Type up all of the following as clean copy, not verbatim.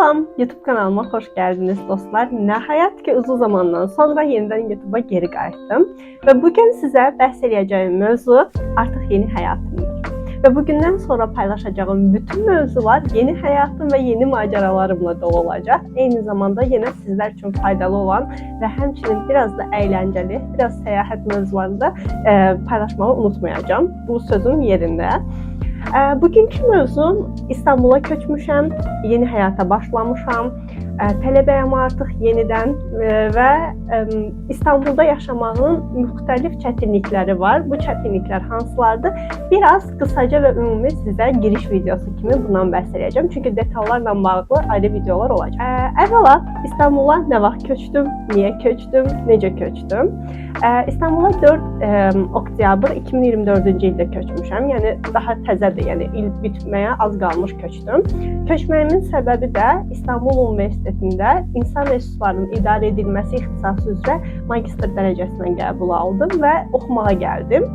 Salam, YouTube kanalıma xoş geldiniz dostlar. Nəhayət ki, uzun zamandan sonra yenidən YouTube'a geri qayıtdım. Və bugün sizə bəhs edəcəyim mövzu artıq yeni həyatımdır. Və bugündən sonra paylaşacağım bütün mövzular yeni həyatım və yeni macəralarımla dolu olacaq. Eyni zamanda yenə sizlər üçün faydalı olan və həmçinin biraz da əyləncəli, biraz səyahət mövzularını da paylaşmağı unutmayacağım. Bu sözüm yerində. Bugünkü mövzum İstanbula köçmüşəm, yeni həyata başlamışam, tələbəyəm artıq yenidən və İstanbulda yaşamağın müxtəlif çətinlikləri var. Bu çətinliklər hansılardır? Biraz qısaca və ümumi sizə giriş videosu kimi bundan bəhs edəcəm. Çünki detallarla bağlı ayrı videolar olacaq. Əvvəla İstanbula nə vaxt köçdüm, niyə köçdüm, necə köçdüm? İstanbula 4 oktyabr 2024-cü ildə köçmüşəm. Yəni daha təzədir, yəni il bitməyə az qalmış köçdüm. Köçməyimin səbəbi də İstanbul Universitetində insan resurslarının idarə edilməsi ixtisası üzrə magistr dərəcəsinə qəbul aldım və oxumağa gəldim.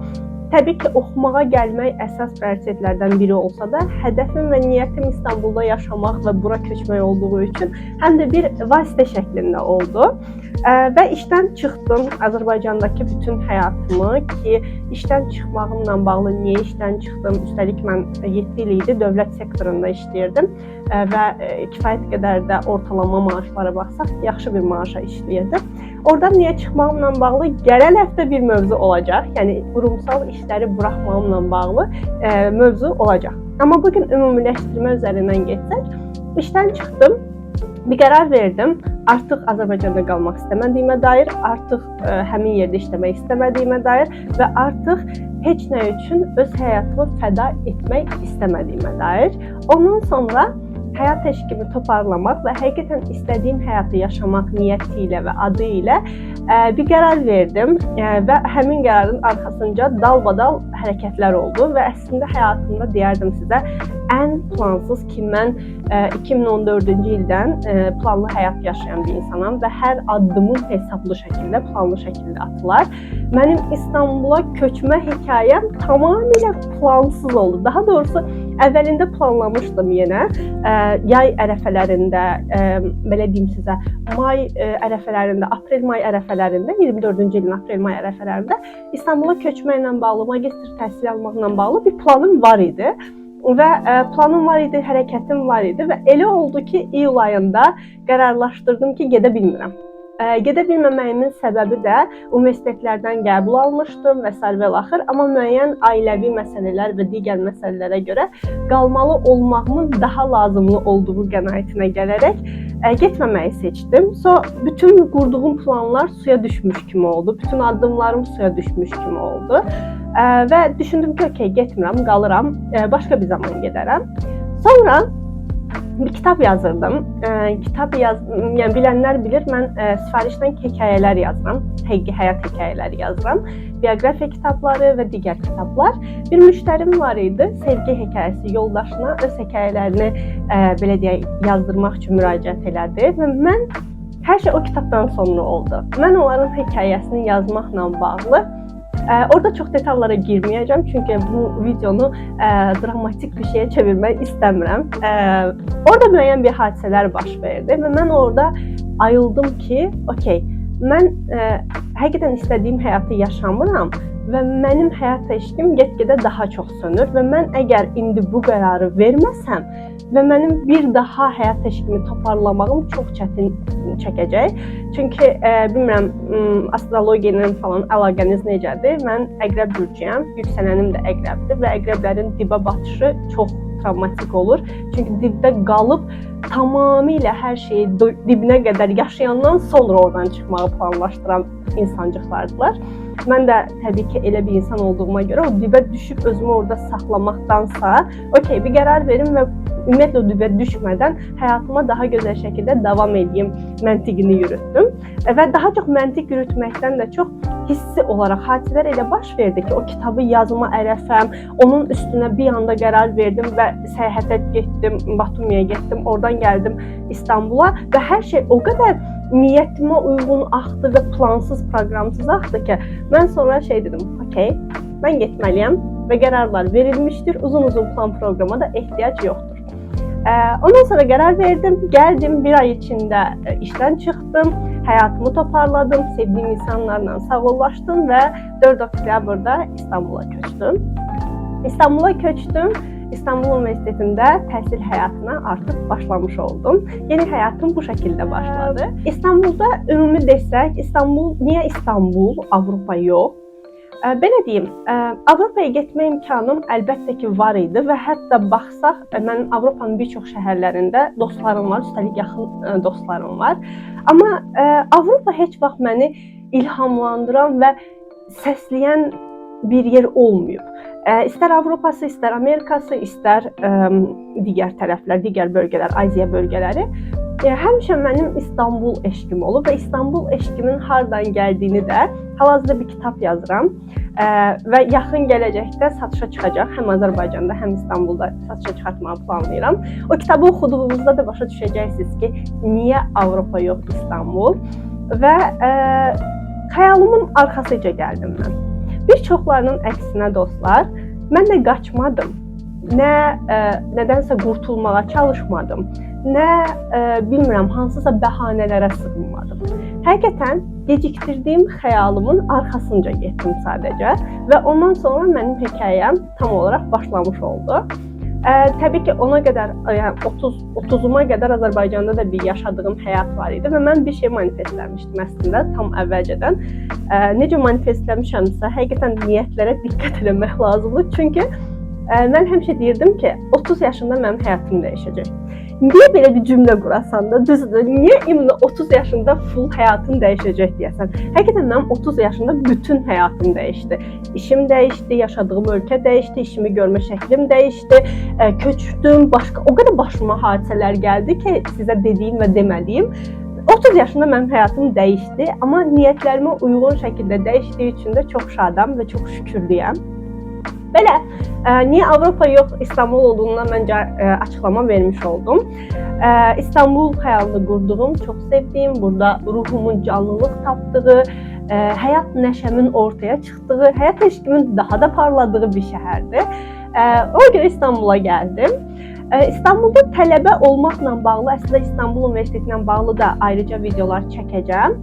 Təbii ki, oxumağa gəlmək əsas prioritetlərdən biri olsa da, hədəfim və niyyətim İstanbulda yaşamaq və bura köçmək olduğu üçün həm də bir vasitə şəklində oldu. Və işdən çıxdım, Azərbaycandakı bütün həyatımı ki, işdən çıxmağımla bağlı niyə işdən çıxdım, üstəlik mən 7 il idi dövlət sektorunda işləyirdim və kifayət qədər də ortalama maaşlara baxsaq, yaxşı bir maaşa işləyirdim. Oradan niyə çıxmağımla bağlı gələn həftə bir mövzu olacaq, yəni qurumsal işləri buraxmağımla bağlı mövzu olacaq. Amma bugün ümumiləşdirmə üzərindən geçsək, işdən çıxdım. Bir qərar verdim. Artıq Azərbaycanda qalmaq istəmədiyimə dair, artıq həmin yerdə işləmək istəmədiyimə dair və artıq heç nə üçün öz həyatımı fəda etmək istəmədiyimə dair. Ondan sonra həyat eşqimi toparlamaq və həqiqətən istədiyim həyatı yaşamaq niyyəti ilə və adı ilə bir qərar verdim və həmin qərarın arxasınca dalbadal hərəkətlər oldu və əslində həyatımda deyərdim sizə ən plansız ki, mən 2014-cü ildən planlı həyat yaşayan bir insanam və hər addımım hesablı şəkildə, planlı şəkildə atılar. Mənim İstanbula köçmə hekayəm tamamilə plansız oldu. Daha doğrusu əvvəlində planlamışdım yenə. Yay ərəfələrində, belə deyim sizə, may ərəfələrində, aprel-may ərəfələrində, 24-cü ilin aprel-may ərəfələrində İstanbula köçməklə bağlı, magistr təhsil almaqla bağlı bir planım var idi. Və planım var idi, hərəkətim var idi və elə oldu ki, iyul ayında qərarlaşdırdım ki, gedə bilmirəm. Gedə bilməməyimin səbəbi də universitetlərdən qəbul almışdım və s. Amma müəyyən ailəvi məsələlər və digər məsələlərə görə qalmalı olmağımın daha lazımlı olduğu qənaətinə gələrək getməməyi seçdim. Bütün qurduğum planlar suya düşmüş kimi oldu, bütün addımlarım suya düşmüş kimi oldu və düşündüm ki, okey, getmirəm, qalıram, başqa bir zaman gedərəm. Sonra bir kitab yazırdım. Yəni bilənlər bilir, mən sifarişdən hekayələr yazıram, həqiqi həyat hekayələri yazıram, bioqrafiya kitabları və digər kitablar. Bir müştərim var idi, sevgi hekayəsi yoldaşına öz hekayələrini belə deyək, yazdırmaq üçün müraciət elədi və mən hər şey o kitabdan sonra oldu. Mən onların hekayəsini yazmaqla bağlı orada çox detallara girməyəcəm, çünki bu videonu dramatik bir şeyə çevirmək istəmirəm. Orada müəyyən bir hadisələr baş verdi və mən orada ayıldım ki, okey, mən həqiqətən istədiyim həyatı yaşamıram və mənim həyat eşqim get-gedə daha çox sönür və mən əgər indi bu qərarı verməsəm və mənim bir daha həyat eşqimi toparlamağım çox çətin çəkəcək. Çünki bilmirəm, astrologiyanın falan əlaqəniz necədir? Mən əqrəb bürcüyəm, yüksələnim də əqrəbdir və əqrəblərin dibə batışı çox travmatik olur. Çünki dibdə qalıb tamamilə hər şeyi dibinə qədər yaşayandan sonra oradan çıxmağı planlaşdıran insancıqlardılar. Mən də təbii ki, elə bir insan olduğuma görə o dibə düşüb özümü orada saxlamaqdansa, okey, bir qərar verim və ümumiyyətlə o dibə düşmədən həyatıma daha gözəl şəkildə davam edeyim məntiqini yürütdüm. Və daha çox məntiq yürütməkdən də çox hissi olaraq hadisələr elə baş verdi ki, o kitabı yazma ərəfəm, onun üstünə bir anda qərar verdim və səyahətə getdim, Batumiyə getdim, oradan gəldim İstanbula və hər şey o qədər niyyətimə uyğun axdı və plansız, proqramsız axdı ki, mən sonra dedim, okey, mən getməliyəm və qərarlar verilmişdir, uzun-uzun plan proqrama da ehtiyac yoxdur. Ondan sonra qərar verdim, gəldim, bir ay içində işdən çıxdım, həyatımı toparladım, sevdiyim insanlarla sağollaşdım və 4 oktyabrda İstanbula köçdüm. İstanbul Universitetində təhsil həyatına artıq başlamış oldum. Yeni həyatım bu şəkildə başladı. İstanbulda ümumi desək, niyə İstanbul, Avropa yox? Belə deyim, Avropaya getmə imkanım əlbəttə ki var idi və hətta baxsaq, mən Avropanın bir çox şəhərlərində dostlarım var, üstəlik yaxın dostlarım var. Amma Avropa heç vaxt məni ilhamlandıran və səsləyən bir yer olmayıb. İstər Avropası, istər Amerikası, istər digər tərəflər, digər bölgələr, Asiya bölgələri həmişə mənim İstanbul eşqim olub və İstanbul eşqimin hardan gəldiyini də hal-hazırda bir kitab yazıram və yaxın gələcəkdə satışa çıxacaq. Həm Azərbaycanda, həm İstanbulda satışa çıxartmağı planlayıram. O kitabı oxuduğunuzda da başa düşəcəksiniz ki, niyə Avropa yox, İstanbul və xəyalımın arxasıca gəldim mən. Bir çoxlarının əksinə dostlar, mən də qaçmadım. Nədənsə qurtulmağa çalışmadım. Bilmirəm, hansısa bəhanələrə sığınmadım. Həqiqətən gecikdirdiyim xəyalımın arxasınca getdim sadəcə və ondan sonra mənim hekayəm tam olaraq başlamış oldu. Təbii ki, ona qədər, yəni 30'uma qədər Azərbaycanda da bir yaşadığım həyat var idi və mən bir şey manifestləmişdim əslində tam əvvəlcədən. Necə manifestləmişəmsə, həqiqətən niyyətlərə diqqət etmək lazımdır. Çünki mən həmişə deyirdim ki, 30 yaşında mənim həyatım dəyişəcək. Niyə belə bir cümlə qurasan da, düzdür, niyə imенно 30 yaşında full həyatın dəyişəcək deyəsən? Həqiqətən mənim 30 yaşında bütün həyatım dəyişdi. İşim dəyişdi, yaşadığım ölkə dəyişdi, işimi görmə şəklim dəyişdi, köçdüm, o qədər başıma hadisələr gəldi ki, sizə dediyim və demədiyim. 30 yaşında mənim həyatım dəyişdi, amma niyyətlərimə uyğun şəkildə dəyişdiyi üçün də çox şadam və çox şükürlüyəm. Belə, niyə Avropa yox, İstanbul olduğundan məncə açıqlama vermiş oldum. İstanbul xəyalını qurduğum, çox sevdiyim, burada ruhumun canlılıq tapdığı, həyat nəşəmin ortaya çıxdığı, həyat eşqimin daha da parladığı bir şəhərdir. Ona görə İstanbula gəldim. İstanbulda tələbə olmaqla bağlı, əslində İstanbul Universitetilə bağlı da ayrıca videolar çəkəcəm.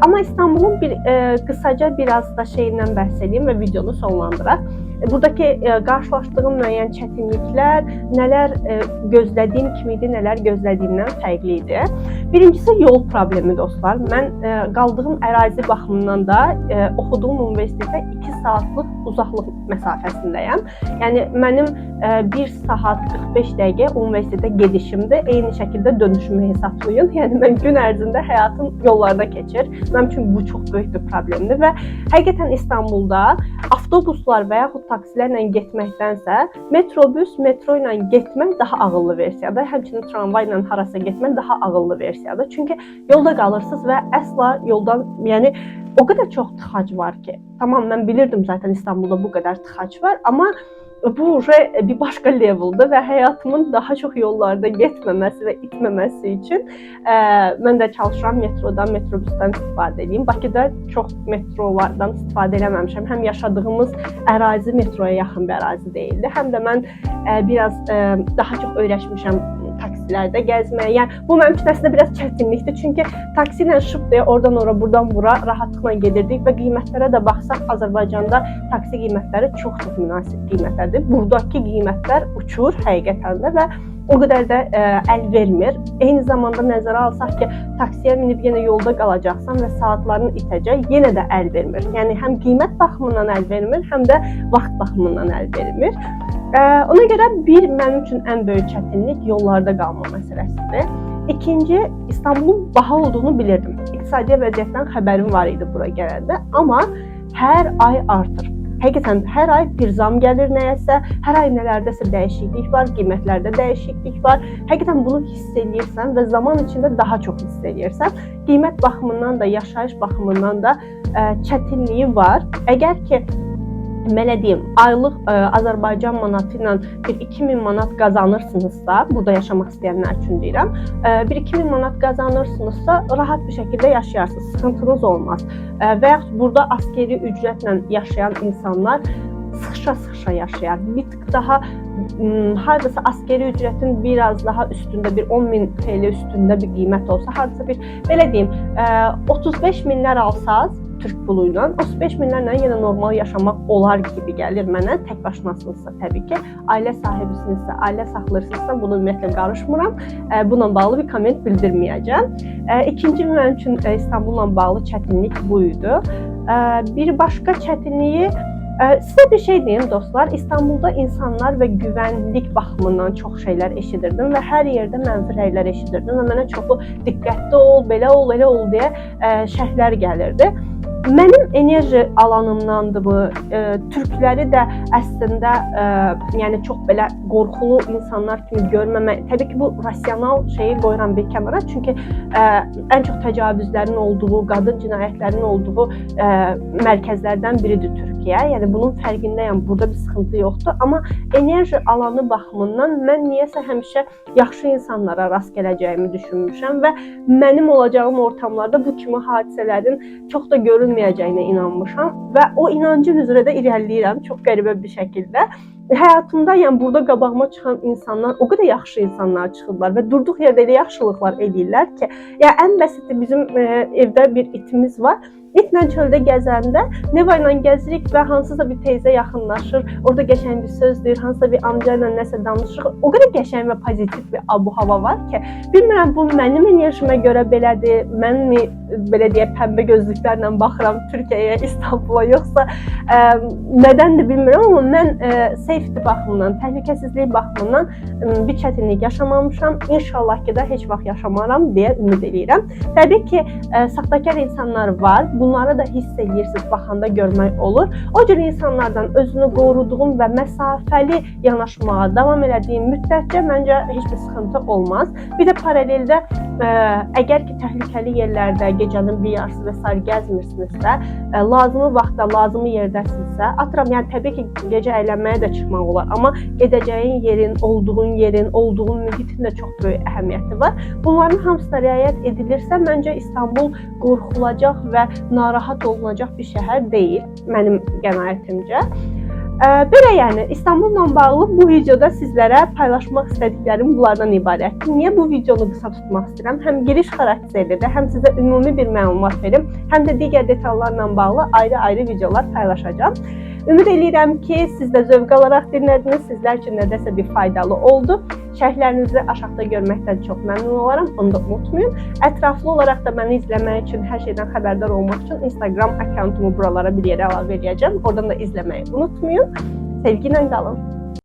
Amma İstanbulun qısaca biraz da şeyindən bəhs edeyim və videonu sonlandıraq. Buradakı qarşılaşdığım müəyyən çətinliklər, nələr gözlədiyim kimi idi, nələr gözlədiyimdən fərqli idi. Birincisi yol problemi dostlar. Mən qaldığım ərazi baxımından da oxuduğum universitetə 2 saatlıq uzaqlıq məsafəsindəyəm. Yəni mənim 1 saat 45 dəqiqə universitetə gedişimdir. Eyni şəkildə dönüşümü hesablayın. Yəni mən gün ərzində həyatım yollarda keçir. Mənim üçün bu çox böyük bir problemdir və həqiqətən İstanbulda avtobuslar və yaxud taksilərlə getməkdənsə metrobüs, metro ilə getmək daha ağıllı versiyadır. Həmçinin tramvay ilə harasa getmək daha ağıllı versiyadır. Çünki yolda qalırsınız və əsla yoldan, yəni o qədər çox tıxac var ki. Tamam, mən bilirdim zaten İstanbulda bu qədər tıxac var, amma bu bir başqa leveldir və həyatımın daha çox yollarda getməməsi və itməməsi üçün mən də çalışıram metrodan, metrobüsdən istifadə edeyim. Bakıda çox metrolardan istifadə eləməmişəm. Həm yaşadığımız ərazi metroya yaxın bir ərazi deyildi, həm də mən biraz daha çox öyrəşmişəm taksilərdə gəzməyə. Yəni bu mənim üçün əslində biraz çətinlikdir. Çünki taksi ilə şıp deyə oradan ora, buradan bura rahatlıqla gedirdik və qiymətlərə də baxsaq Azərbaycanda taksi qiymətləri çox münasib qiymətlərdir. Buradakı qiymətlər uçur həqiqətən də və o qədər də əl vermir. Eyni zamanda nəzərə alsaq ki, taksiyə minib yenə yolda qalacaqsan və saatların itəcək, yenə də əl vermir. Yəni həm qiymət baxımından əl vermir, həm də vaxt baxımından əl vermir. Ona görə mənim üçün ən böyük çətinlik yollarda qalma məsələsidir. İkinci, İstanbulun baha olduğunu bilirdim. İqtisadi vəziyyətdən xəbərim var idi bura gələndə, amma hər ay artır. Həqiqətən hər ay bir zam gəlir nəyəsə, hər ay nələrdəsə dəyişiklik var, qiymətlərdə dəyişiklik var. Həqiqətən bunu hiss edirsən və zaman içində daha çox hiss edirsən. Qiymət baxımından da, yaşayış baxımından da çətinliyi var. Əgər ki, belə deyim, aylıq Azərbaycan manatı ilə bir 2000 manat qazanırsınızsa, burada yaşamaq istəyənlər üçün deyirəm, bir 2000 manat qazanırsınızsa rahat bir şəkildə yaşayarsınız, sıxıntınız olmaz. Və yaxud burada askeri ücrətlə yaşayan insanlar sıxışa yaşayar. Bir tık daha hardasa askeri ücretin biraz daha üstünde, bir 10.000 TL üstünde bir qiymət olsa, hardasa bir belə deyim, 35 minlər alsaz Türk puluyla, 35 minlərlə yenə normal yaşamaq olar gibi gəlir mənə. Tək başınasınızsa təbii ki, ailə sahibisinizsə, ailə saxlayırsınızsa bunu ümumiyyətlə qarışmıram. Bununla bağlı bir komment bildirməyəcəm. İkinci mənim üçün İstanbulla bağlı çətinlik bu idi. Bir başqa çətinliyi size bir şey diyeyim dostlar, İstanbul'da insanlar ve güvenlik baxımından çox şeyler eşidirdim ve her yerde mənfi rəylər eşidirdim ve mənə çoxu diqqətli ol, belə ol, elə ol deyə şərhlər gəlirdi. Mənim enerji alanımdandır bu. Türkləri də əslində yəni çox belə qorxulu insanlar kimi görməmək. Təbii ki, bu rasional şeyi qoyuram bir kənara. Çünki ən çox təcavüzlərin olduğu, qadın cinayətlərinin olduğu mərkəzlərdən biridir Türkiyə. Yəni bunun fərqindəyəm. Burada bir sıxıntı yoxdur. Amma enerji alanı baxımından mən niyəsə həmişə yaxşı insanlara rast gələcəyimi düşünmüşəm və mənim olacağım ortamlarda bu kimi hadisələrin çox da görünməyəcəyinə inanmışam və o inancın üzrə də irəliləyirəm çox qəribə bir şəkildə. Həyatımda, yəni burada qabağıma çıxan insanlar o qədər yaxşı insanlar çıxırlar və durduq yerdə elə yaxşılıqlar edirlər ki, yəni ən bəsiti bizim evdə bir itimiz var. İtlə çöldə gəzəndə Neva ilə gəzirik və hansısa bir teyzə yaxınlaşır, orada qəşəng bir söz deyir, hansısa bir amca ilə nəsə danışır. O qədər qəşəng və pozitiv bir abu-hava var ki, bilmirəm bu mənim enerjimə görə belədir, mən mi belə deyə pəmbə gözlüklərlə baxıram Türkiyəyə, İstanbula, yoxsa nədəndir bilmirəm, amma mən safety baxımından, təhlükəsizlik baxımından bir çətinlik yaşamamışam. İnşallah ki də heç vaxt yaşamaram deyə ümid edirəm. Təbii ki, saxtakar insanlar var. Bunları da hiss edirsiniz, baxanda görmək olur. O cür insanlardan özünü qoruduğum və məsafəli yanaşmağa davam elədiyim müddətcə məncə heç bir sıxıntı olmaz. Bir də paraleldə əgər ki təhlükəli yerlərdə gecənin bir yarısı və s. gəzmirsinizsə, lazımı vaxtda, lazımı yerdəsinizsə, atıram, yəni təbii ki gecə əylənməyə də çıxmaq olar, amma gedəcəyin yerin, olduğun mühitin də çox böyük əhəmiyyəti var. Bunların hamısına riayət edilirsə, məncə İstanbul qorxulacaq və narahat olunacaq bir şəhər deyil, mənim qənaətimcə. Belə yəni, İstanbulla bağlı bu videoda sizlərə paylaşmaq istədiklərim bunlardan ibarətdir. Niyə bu videonu qısa tutmaq istəyirəm? Həm giriş xarakterlidir, həm sizə ümumi bir məlumat verim, həm də digər detallarla bağlı ayrı-ayrı videolar paylaşacağım. Ümid edirəm ki, siz də zövq alaraq dinlədiniz, sizlər üçün nədəsə bir faydalı oldu. Şərhlərinizi aşağıda görməkdən çox məmnun olaram, onu da unutmayın. Ətraflı olaraq da məni izləmək üçün, hər şeydən xəbərdar olmaq üçün Instagram akkauntumu buralara bir yerə əlavə edəcəm. Oradan da izləməyi unutmayın. Sevgi ilə qalın.